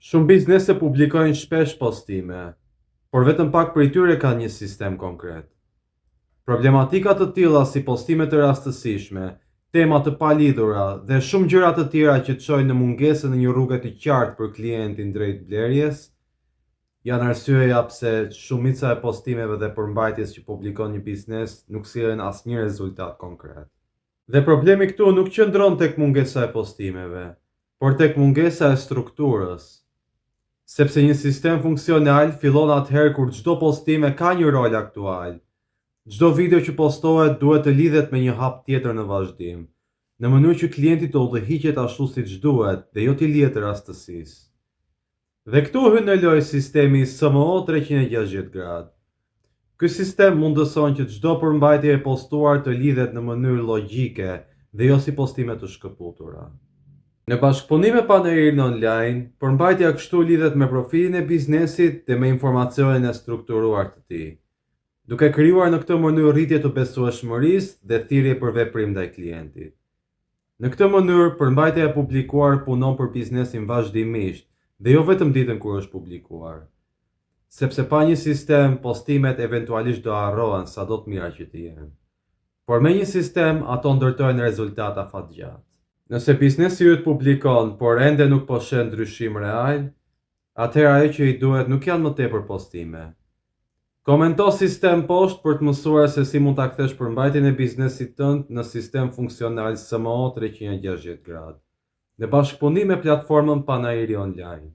Shumë biznese publikojnë shpesh postime, por vetëm pak prej tyre kanë një sistem konkret. Problematika të tilla si postime të rastësishme, tema të palidhura dhe shumë gjëra të tjera që çojnë në mungesën e një rruge të qartë për klientin drejt blerjes, janë arsyeja pse shumica e postimeve dhe përmbajtjes që publikon një biznes nuk sillen asnjë rezultat konkret. Dhe problemi këtu nuk qëndron tek mungesa e postimeve, por tek mungesa e strukturës. Sepse një sistem funksional fillon atëherë kur çdo postime ka një rol aktual. Çdo video që postohet duhet të lidhet me një hap tjetër në vazhdim, në mënyrë që klienti të udhëhiqet ashtu siç duhet dhe jo t'i lihet rastësisë. Dhe këtu hyn në lojë sistemi SMO 360 gradë. Ky sistem mundëson që çdo përmbajtje e postuar të lidhet në mënyrë logjike dhe jo si postime të shkëputura. Në bashkëpunim me paneririn online, përmbajtja kështu lidhet me profilin e biznesit dhe me informacionin e strukturuar të tij, duke krijuar në këtë mënyrë rritje të besueshmërisë dhe thirrje për veprim ndaj klientit. Në këtë mënyrë, përmbajtja e publikuar punon për biznesin vazhdimisht dhe jo vetëm ditën kur është publikuar. Sepse pa një sistem, postimet eventualisht do harrohen sado të mira që të jenë. Por me një sistem, ato ndërtojnë rezultata fatgjatë. Nëse biznesi yt publikon, por ende nuk po shen ndryshim real, atëherë ajo që i duhet nuk janë më tepër postime. Komento sistem poshtë për të mësuar se si mund ta kthesh përmbajtjen e biznesit tënd në sistem funksional SMO 360 gradë, në bashkëpunim me platformën Panajiri Online.